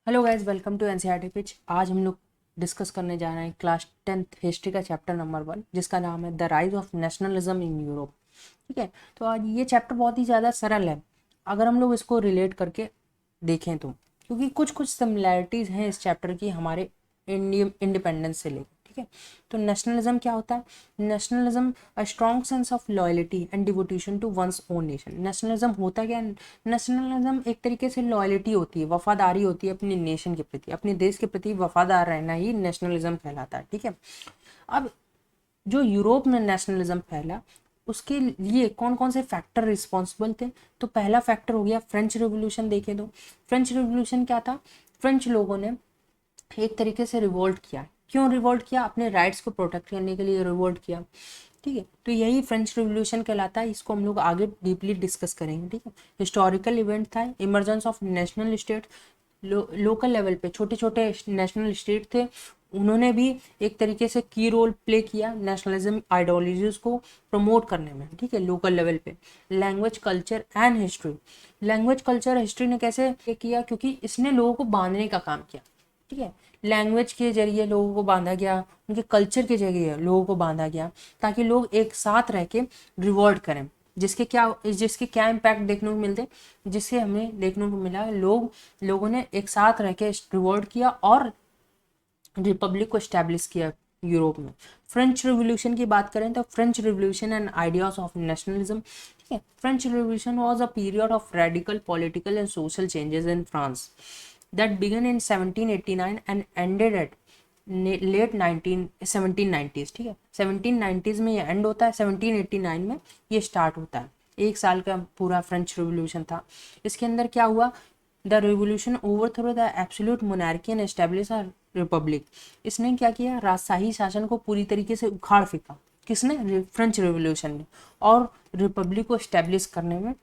Hello guys, welcome to NCERT pitch. आज हम लोग डिस्कस करने जा रहे हैं क्लास 10th हिस्ट्री का चैप्टर नंबर 1, जिसका नाम है the rise of nationalism in Europe. ठीक है, तो आज ये चैप्टर बहुत ही ज़्यादा सरल है अगर हम लोग इसको रिलेट करके देखें तो, क्योंकि कुछ कुछ सिमिलैरिटीज़ हैं इस चैप्टर की हमारे इंडिपेंडेंस से लेकर। ठीक है, तो नेशनलिज्म क्या होता है? Nationalism a strong sense of loyalty and devotion to one's own nation. Nationalism होता क्या है? नेशनलिज्म एक तरीके से लॉयल्टी होती है, वफादारी होती है अपने नेशन के प्रति, अपने देश के प्रति वफादार रहना ही नेशनलिज्म कहलाता है। ठीक है, अब जो यूरोप में नेशनलिज्म फैला उसके लिए कौन कौन से फैक्टर रिस्पॉन्सिबल थे? तो पहला फैक्टर हो गया फ्रेंच रिवॉल्यूशन। देखें तो फ्रेंच रिवॉल्यूशन क्या था? फ्रेंच लोगों ने एक तरीके से रिवोल्ट किया। क्यों रिवोल्ट किया? अपने राइट्स को प्रोटेक्ट करने के लिए रिवोल्ट किया। ठीक है, तो यही फ्रेंच रिवॉल्यूशन कहलाता है। इसको हम लोग आगे डीपली डिस्कस करेंगे। ठीक है, हिस्टोरिकल इवेंट था, emergence of national state. Local level पे छोटे छोटे नेशनल स्टेट थे, उन्होंने भी एक तरीके से की रोल प्ले किया नेशनलिज्म आइडियोलॉजीज को प्रमोट करने में। ठीक है, लोकल लेवल पे। Language, culture and history. Language, culture, history ने कैसे किया? क्योंकि इसने लोगों को बांधने का काम किया। ठीक है, लैंग्वेज के जरिए लोगों को बांधा गया, उनके कल्चर के जरिए लोगों को बांधा गया, ताकि लोग एक साथ रह के रिवॉल्ट करें। जिसके क्या इम्पैक्ट देखने को मिलते? जिससे हमें देखने को मिला लोगों ने एक साथ रह के रिवॉल्ट किया और रिपब्लिक को इस्टेब्लिश किया यूरोप में। फ्रेंच रिवॉल्यूशन की बात करें तो French revolution and ideas of nationalism. ठीक है, French revolution was a period of radical political and social changes in France that began in 1789 and ended at late 1790s। ठीक है, 1790s में ये एंड होता है, 1789 में ये स्टार्ट होता है। एक साल का पूरा फ्रेंच रिवॉल्यूशन था। इसके अंदर क्या हुआ? The revolution overthrow the absolute monarchy and establish a republic. इसने क्या किया? राजशाही शासन को पूरी तरीके से उखाड़ फेंका। किसने? फ्रेंच रिवॉल्यूशन ने। और रिपब्लिक को एस्टेब्लिश करने में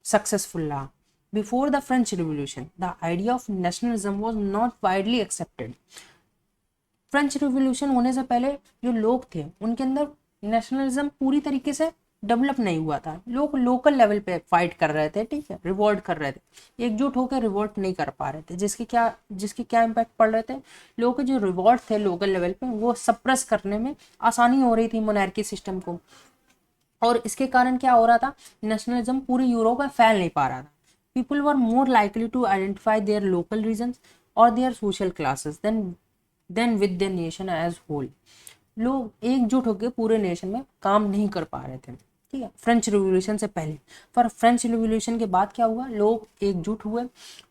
सक्सेसफुल रहा। Before the French Revolution, the idea of nationalism was not widely accepted. French revolution होने से पहले जो लोग थे उनके अंदर नेशनलिज्म पूरी तरीके से डेवलप नहीं हुआ था। लोग लोकल लेवल पे फाइट कर रहे थे। ठीक है, रिवोल्ट कर रहे थे, एकजुट होकर रिवोल्ट नहीं कर पा रहे थे। जिसके क्या इम्पैक्ट पड़ रहे थे? लोगों के जो रिवोल्ट थे लोकल लेवल पे वो सप्रेस करने में आसानी हो रही थी मोनार्की सिस्टम को। और इसके कारण क्या हो रहा था? नेशनलिज्म पूरे यूरोप में फैल नहीं पा रहा था। People were more likely to identify their local regions or their social classes than with their nation as whole. लोग एकजुट होकर पूरे नेशन में काम नहीं कर पा रहे थे। ठीक है, फ्रेंच रिवॉल्यूशन से पहले। पर फ्रेंच रिवॉल्यूशन के बाद क्या हुआ? लोग एकजुट हुए,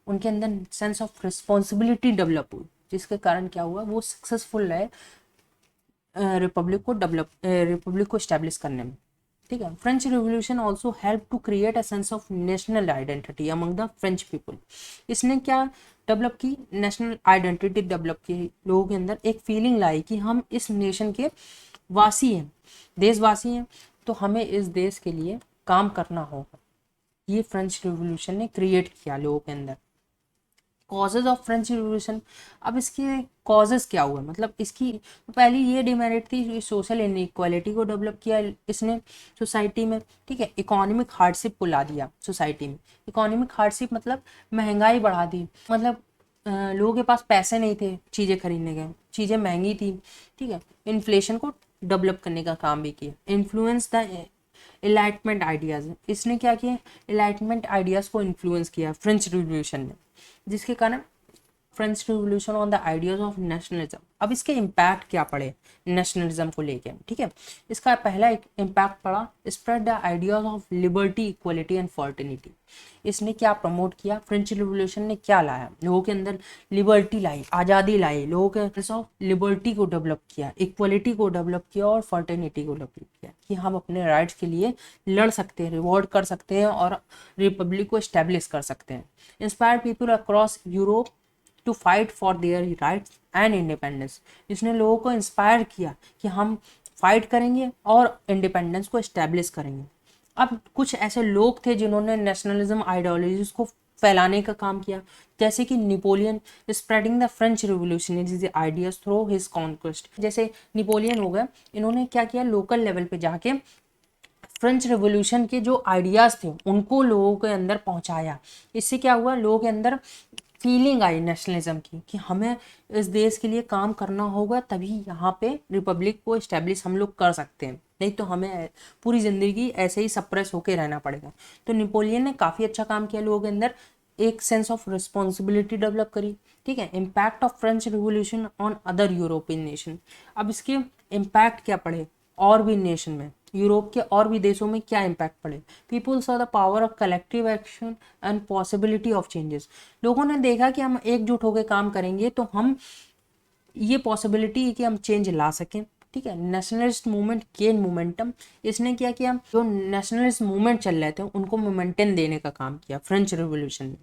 उनके अंदर सेंस ऑफ रिस्पॉन्सिबिलिटी डेवलप हुई, जिसके कारण क्या हुआ? वो सक्सेसफुल रहे रिपब्लिक को स्टैब्लिश करने में। ठीक है, French revolution also help to create a sense of national identity among the French people. इसने क्या डेवलप की? नेशनल आइडेंटिटी डेवलप की, लोगों के अंदर एक फीलिंग लाई कि हम इस नेशन के वासी हैं, देशवासी हैं, तो हमें इस देश के लिए काम करना होगा। ये फ्रेंच रिवॉल्यूशन ने क्रिएट किया लोगों के अंदर। Causes of French revolution. अब इसके कॉजेज क्या हुआ? मतलब इसकी पहली ये डिमेरिट थी, सोशल इनइक्वालिटी को डेवलप किया इसने सोसाइटी में। ठीक है, इकोनॉमिक हार्डशिप को ला दिया सोसाइटी में। इकोनॉमिक हार्डशिप मतलब महंगाई बढ़ा दी। मतलब लोगों के पास पैसे नहीं थे चीज़ें खरीदने के, चीज़ें महंगी थी। ठीक है, इन्फ्लेशन को डेवलप करने का काम भी किया। Influence the enlightenment ideas. इसने क्या किया? इलाइटमेंट आइडियाज को इन्फ्लुएंस किया फ्रेंच रिवॉल्यूशन ने, जिसके कारण French revolution on the ideas of nationalism. अब इसके इम्पैक्ट क्या पड़े नेशनलिज्म को लेके? ठीक है, इसका पहला इम्पैक्ट पड़ा spread the ideas of liberty, equality and fraternity. इसने क्या प्रमोट किया? फ्रेंच रिवॉल्यूशन ने क्या लाया? लोगों के अंदर लिबर्टी लाई, आज़ादी लाई, लोगों के ऑफ लिबर्टी को डेवलप किया, इक्वलिटी को डेवलप किया और फर्टिनिटी को डेवलप किया कि हम अपने राइट्स के लिए लड़ सकते हैं, रिवॉर्ड कर सकते हैं और रिपब्लिक को इस्टेब्लिश कर सकते हैं। Inspired people across Europe to fight for their rights and independence. इसने लोगों को इंस्पायर किया कि हम फाइट करेंगे और इंडिपेंडेंस को इस्टेब्लिश करेंगे। अब कुछ ऐसे लोग थे जिन्होंने नेशनलिज्म आइडियोलॉजीज को फैलाने का काम किया, जैसे कि Napoleon spreading the French revolutionary ideas through his conquest. जैसे नेपोलियन हो गए, इन्होंने क्या किया? लोकल लेवल पे जाके फ्रेंच रिवॉल्यूशन के जो आइडियाज़ थे उनको लोगों के अंदर पहुंचाया। इससे क्या हुआ? लोगों के अंदर फीलिंग आई नेशनलिज्म की कि हमें इस देश के लिए काम करना होगा, तभी यहाँ पे रिपब्लिक को इस्टेब्लिश हम लोग कर सकते हैं, नहीं तो हमें पूरी ज़िंदगी ऐसे ही सप्रेस होके रहना पड़ेगा। तो नेपोलियन ने काफ़ी अच्छा काम किया लोगों के अंदर, एक सेंस ऑफ रिस्पॉन्सिबिलिटी डेवलप करी। ठीक है, impact of French revolution on other European nation. अब इसके इम्पैक्ट क्या पड़े और भी नेशन में, यूरोप के और भी देशों में क्या इम्पैक्ट पड़े। People saw the power of collective action and possibility of changes. लोगों ने देखा कि हम एकजुट होकर काम करेंगे तो हम ये पॉसिबिलिटी है कि हम चेंज ला सकें। ठीक है, नेशनलिस्ट मूवमेंट गेन मोमेंटम। इसने क्या किया, जो नेशनलिस्ट मूवमेंट चल रहे थे उनको मोमेंटम देने का काम किया फ्रेंच रिवोल्यूशन में।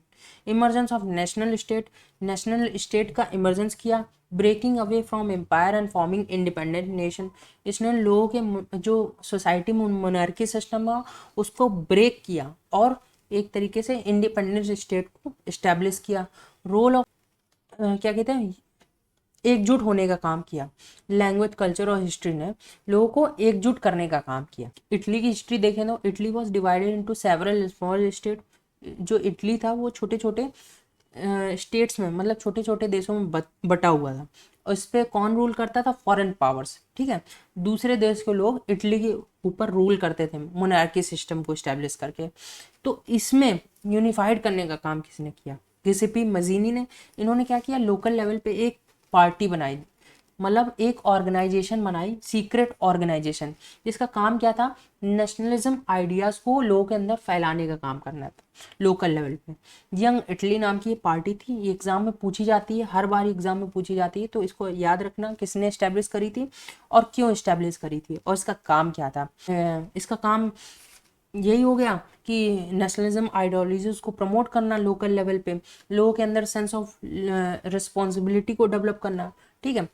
Emergence of national state, national state का इमरजेंस किया। Breaking away from empire and forming independent nation. इसने लोगों के जो सोसाइटी में मोनार्की सिस्टम था उसको ब्रेक किया और एक तरीके से इंडिपेंडेंट स्टेट को इस्टेब्लिश किया। रोल ऑफ क्या कहते हैं, एकजुट होने का काम किया। लैंग्वेज, कल्चर और हिस्ट्री ने लोगों को एकजुट करने का काम किया। इटली की हिस्ट्री देखें तो Italy was divided into several small state. जो इटली था वो छोटे छोटे स्टेट्स में, मतलब छोटे छोटे देशों में बटा हुआ था। और इस पर कौन रूल करता था, फॉरेन पावर्स। ठीक है, दूसरे देश के लोग इटली के ऊपर रूल करते थे मोनार्की सिस्टम को इस्टेब्लिश करके। तो इसमें यूनिफाइड करने का काम किसने किया, गिसेपी मजीनी ने। इन्होंने क्या किया, लोकल लेवल पे एक पार्टी बनाई, मतलब एक ऑर्गेनाइजेशन बनाई, सीक्रेट ऑर्गेनाइजेशन, जिसका काम क्या था, नेशनलिज्म आइडियाज़ को लोगों के अंदर फैलाने का काम करना था लोकल लेवल पे। यंग इटली नाम की ये पार्टी थी, ये एग्जाम में पूछी जाती है, हर बार एग्जाम में पूछी जाती है, तो इसको याद रखना किसने इस्टेब्लिश करी थी और क्यों इस्टेब्लिश करी थी और इसका काम क्या था। इसका काम यही हो गया कि नेशनलिज्म आइडियोलॉजीज को प्रमोट करना लोकल लेवल पे, लोगों के अंदर सेंस ऑफ रिस्पॉन्सिबिलिटी को डेवलप करना। ठीक है,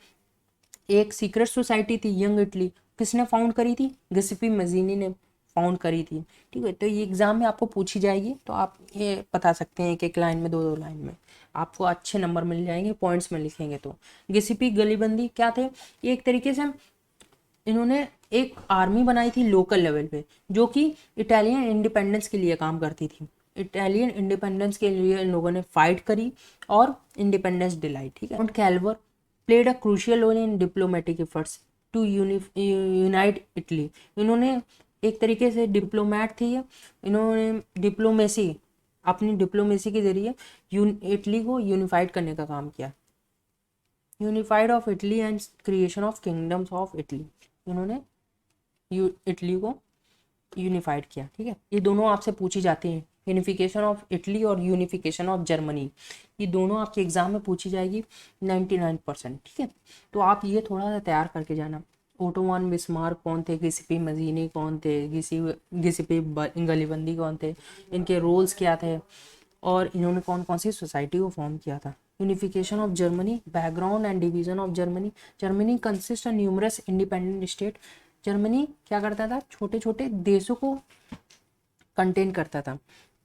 एक सीक्रेट सोसाइटी थी यंग इटली, किसने फाउंड करी थी, गिसेपी मजीनी ने फाउंड करी थी। ठीक है, तो ये एग्जाम में आपको पूछी जाएगी, तो आप ये बता सकते हैं एक एक लाइन में, दो दो लाइन में आपको अच्छे नंबर मिल जाएंगे, पॉइंट्स में लिखेंगे तो। गिसेपी गलीबंदी क्या थे, ये एक तरीके से इन्होंने एक आर्मी बनाई थी लोकल लेवल पे, जो कि इटालियन इंडिपेंडेंस के लिए काम करती थी। इटालियन इंडिपेंडेंस के लिए इन लोगों ने फाइट करी और इंडिपेंडेंस दिलाई। ठीक है, और Cavour played a crucial role in diplomatic efforts to unite Italy. इन्होंने एक तरीके से डिप्लोमेट थी, इन्होंने डिप्लोमेसी, अपनी डिप्लोमेसी के जरिए इटली को यूनिफाइड करने का काम किया। Unified of Italy and creation of kingdoms of Italy, इन्होंने इटली को यूनिफाइड किया। ठीक है, ये दोनों आपसे पूछी जाती हैं, यूनिफिकेशन ऑफ इटली और यूनिफिकेशन ऑफ जर्मनी, ये दोनों आपके एग्जाम में पूछी जाएगी 99%। ठीक है, तो आप ये थोड़ा सा तैयार करके जाना। ओटोमान बिस्मार्क कौन थे, गिसेपी मजीनी कौन थे, गिसेपी गलीबंदी कौन थे, इनके रोल्स क्या थे और इन्होंने कौन कौन सी सोसाइटी को फॉर्म किया था। Unification of Germany, background and division of Germany. Germany consist of numerous independent state. Germany क्या करता था, छोटे छोटे देशों को कंटेन करता था।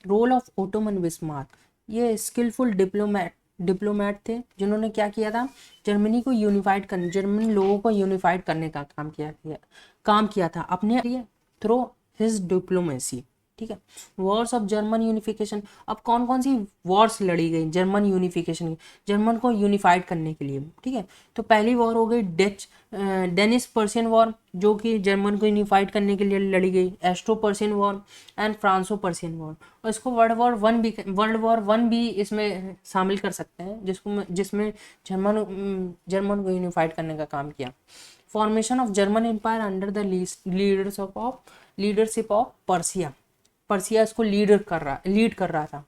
रोल ऑफ ओटोमन बिस्मार्क, ये स्किलफुल डिप्लोमेट थे, जिन्होंने क्या किया था, जर्मनी को यूनिफाइड करने, जर्मनी लोगों को यूनिफाइड करने का काम किया था अपने थ्रू हिज डिप्लोमेसी। ठीक है, वॉर्स ऑफ जर्मन यूनिफिकेशन। अब कौन कौन सी वॉर्स लड़ी गई जर्मन यूनिफिकेशन की, जर्मन को यूनिफाइड करने के लिए। ठीक है, तो पहली वॉर हो गई डेनिस पर्शियन वॉर, जो कि जर्मन को यूनिफाइड करने के लिए लड़ी गई। Austro Prussian war and Franco Prussian war. और इसको वर्ल्ड वॉर वन भी इसमें शामिल कर सकते हैं, जिसमें जर्मन को यूनिफाइड करने का काम किया। Formation of German empire under the leadership of Persia. Persia इसको लीड कर रहा था।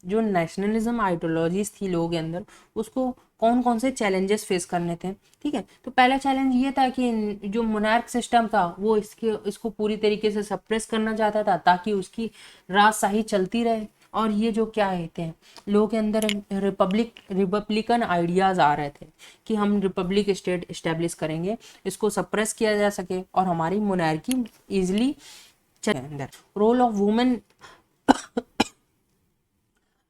जो नेशनलिज्म आइडियोलॉजीज थी लोगों के अंदर, उसको कौन कौन से चैलेंजेस फेस करने थे। ठीक है, तो पहला चैलेंज ये था कि जो मोनार्क सिस्टम था वो इसको पूरी तरीके से सप्रेस करना चाहता था, ताकि उसकी राजशाही चलती रहे। और ये जो क्या कहते हैं, लोगों के अंदर रिपब्लिकन आइडियाज़ आ रहे थे कि हम रिपब्लिक स्टेट इस्टेब्लिश करेंगे, इसको सप्रेस किया जा सके और हमारी मोनार्की ईजिली चले अंदर। Role of women.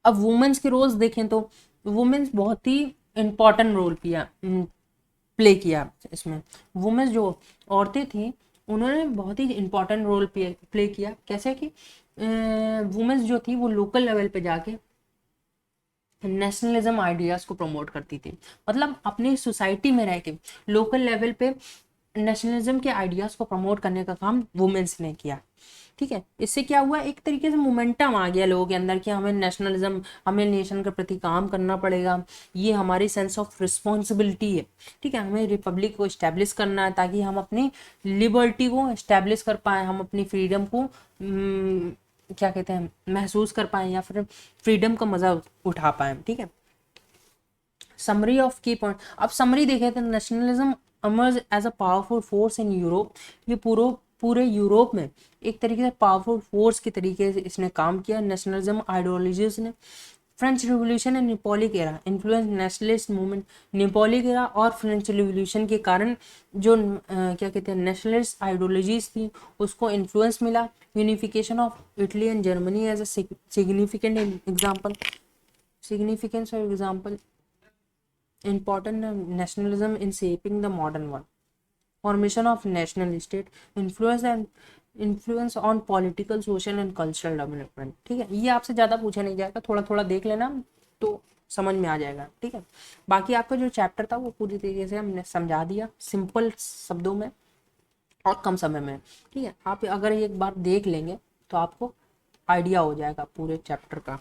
अब वुमेन्स के रोल्स देखें तो वुमेन्स बहुत ही इम्पोर्टेंट रोल प्ले किया इसमें। वुमेन्स जो औरतें थी उन्होंने बहुत ही इम्पोर्टेंट रोल प्ले किया। कैसे कि वुमेन्स जो थी वो लोकल लेवल पे जाके नेशनलिज्म आइडियाज को प्रमोट करती थी। मतलब अपनी सोसाइटी में रह के लोकल लेवल पे नेशनलिज्म के आइडियाज को प्रमोट करने का काम वुमेन्स ने किया। ठीक है, इससे क्या हुआ, एक तरीके से मोमेंटम आ गया लोगों के अंदर कि हमें नेशनलिज्म, हमें नेशन के प्रति काम करना पड़ेगा, ये हमारी सेंस ऑफ रिस्पॉन्सिबिलिटी है। ठीक है, हमें रिपब्लिक को इस्टेब्लिश करना है ताकि हम अपनी लिबर्टी को इस्टेब्लिश कर पाए, हम अपनी फ्रीडम को क्या कहते हैं महसूस कर पाए, या फिर फ्रीडम का मजा उठा पाए। ठीक है, समरी ऑफ की पॉइंट। अब समरी देखे तो nationalism emerged as a powerful force in Europe. ये पूरे यूरोप में एक तरीके से पावरफुल फोर्स के तरीके से इसने काम किया। नेशनलिज्म आइडियोलॉजीज ने French revolution and नेपोलिक era influence nationalist movement. नेपोलिक era और फ्रेंच रिवोल्यूशन के कारण जो क्या कहते हैं नेशनलिस्ट आइडियोलॉजीज थी उसको इन्फ्लुएंस मिला। Unification of Italy and Germany as a significant example, significance of example, important nationalism in shaping the modern one, formation of national state, influence on political, social and cultural development। ठीक है, ये आपसे ज़्यादा पूछा नहीं जाएगा, थोड़ा थोड़ा देख लेना तो समझ में आ जाएगा। ठीक है, बाकी आपका जो चैप्टर था वो पूरी तरीके से हमने समझा दिया सिंपल शब्दों में और कम समय में। ठीक है, आप अगर एक बार देख लेंगे तो आपको आइडिया हो जाएगा पूरे चैप्टर का।